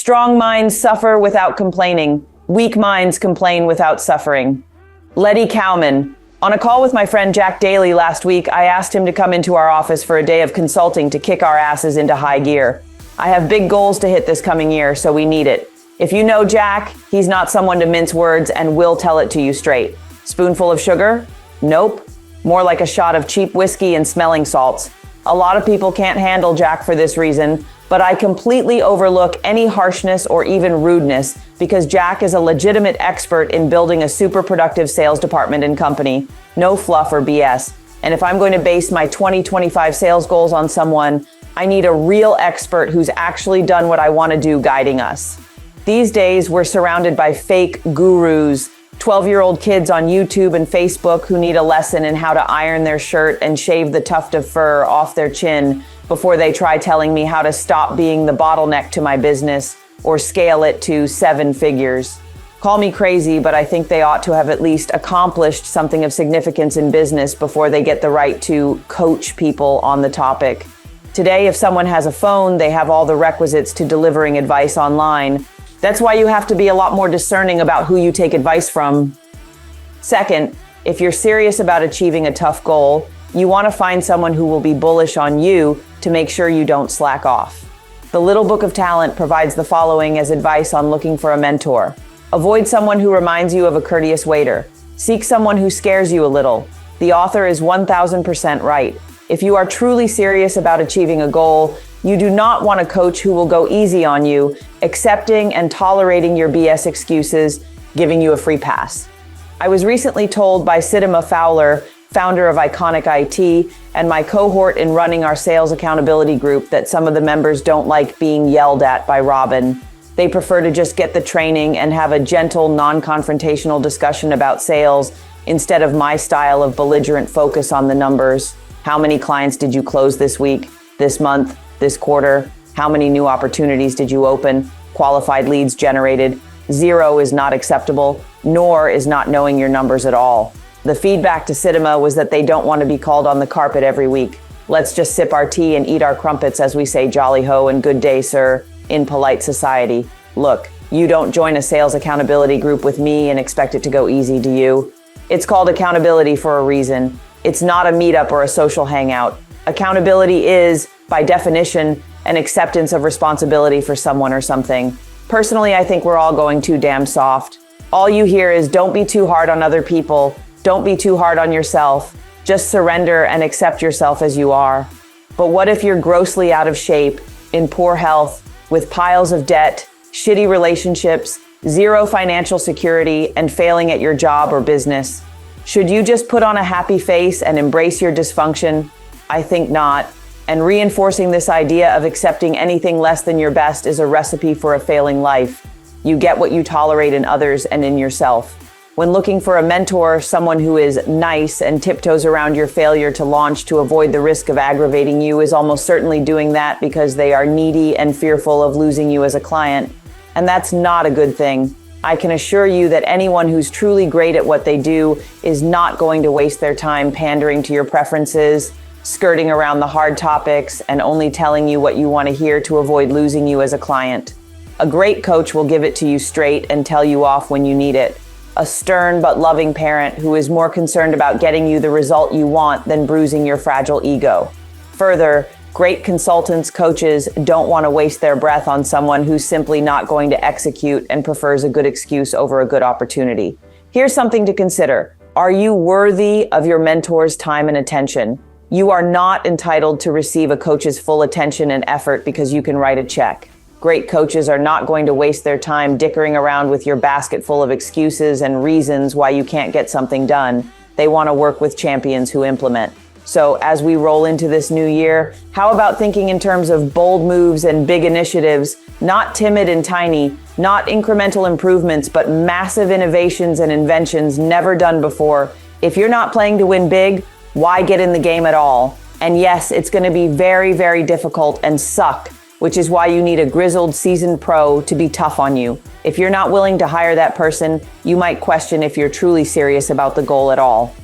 Strong minds suffer without complaining. Weak minds complain without suffering. Letty Cowman. On a call with my friend Jack Daly last week, I asked him to come into our office for a day of consulting to kick our asses into high gear. I have big goals to hit this coming year, so we need it. If you know Jack, he's not someone to mince words and will tell it to you straight. Spoonful of sugar? Nope. More like a shot of cheap whiskey and smelling salts. A lot of people can't handle Jack for this reason, but I completely overlook any harshness or even rudeness because Jack is a legitimate expert in building a super productive sales department and company. No fluff or BS. And if I'm going to base my 2025 sales goals on someone, I need a real expert who's actually done what I want to do guiding us. These days, we're surrounded by fake gurus, 12-year-old kids on YouTube and Facebook who need a lesson in how to iron their shirt and shave the tuft of fur off their chin before they try telling me how to stop being the bottleneck to my business or scale it to 7 figures. Call me crazy, but I think they ought to have at least accomplished something of significance in business before they get the right to coach people on the topic. Today, if someone has a phone, they have all the requisites to delivering advice online. That's why you have to be a lot more discerning about who you take advice from. Second, if you're serious about achieving a tough goal, you want to find someone who will be bullish on you to make sure you don't slack off. The Little Book of Talent provides the following as advice on looking for a mentor. Avoid someone who reminds you of a courteous waiter. Seek someone who scares you a little. The author is 1000% right. If you are truly serious about achieving a goal, you do not want a coach who will go easy on you, accepting and tolerating your BS excuses, giving you a free pass. I was recently told by Sidima Fowler, founder of Iconic IT, and my cohort in running our sales accountability group that some of the members don't like being yelled at by Robin. They prefer to just get the training and have a gentle, non-confrontational discussion about sales instead of my style of belligerent focus on the numbers. How many clients did you close this week, this month, this quarter? How many new opportunities did you open? Qualified leads generated? 0 is not acceptable, nor is not knowing your numbers at all. The feedback to Sidima was that they don't want to be called on the carpet every week. Let's just sip our tea and eat our crumpets as we say jolly ho and good day, sir, in polite society. Look, you don't join a sales accountability group with me and expect it to go easy, do you? It's called accountability for a reason. It's not a meetup or a social hangout. Accountability is, by definition, an acceptance of responsibility for someone or something. Personally, I think we're all going too damn soft. All you hear is don't be too hard on other people. Don't be too hard on yourself. Just surrender and accept yourself as you are. But what if you're grossly out of shape, in poor health, with piles of debt, shitty relationships, 0 financial security, and failing at your job or business? Should you just put on a happy face and embrace your dysfunction? I think not. And reinforcing this idea of accepting anything less than your best is a recipe for a failing life. You get what you tolerate in others and in yourself. When looking for a mentor, someone who is nice and tiptoes around your failure to launch to avoid the risk of aggravating you is almost certainly doing that because they are needy and fearful of losing you as a client. And that's not a good thing. I can assure you that anyone who's truly great at what they do is not going to waste their time pandering to your preferences, skirting around the hard topics, and only telling you what you want to hear to avoid losing you as a client. A great coach will give it to you straight and tell you off when you need it. A stern but loving parent who is more concerned about getting you the result you want than bruising your fragile ego. Further, great consultants, coaches don't want to waste their breath on someone who's simply not going to execute and prefers a good excuse over a good opportunity. Here's something to consider. Are you worthy of your mentor's time and attention? You are not entitled to receive a coach's full attention and effort because you can write a check. Great coaches are not going to waste their time dickering around with your basket full of excuses and reasons why you can't get something done. They want to work with champions who implement. So as we roll into this new year, how about thinking in terms of bold moves and big initiatives, not timid and tiny, not incremental improvements, but massive innovations and inventions never done before. If you're not playing to win big, why get in the game at all? And yes, it's going to be very, very difficult and suck, which is why you need a grizzled, seasoned pro to be tough on you. If you're not willing to hire that person, you might question if you're truly serious about the goal at all.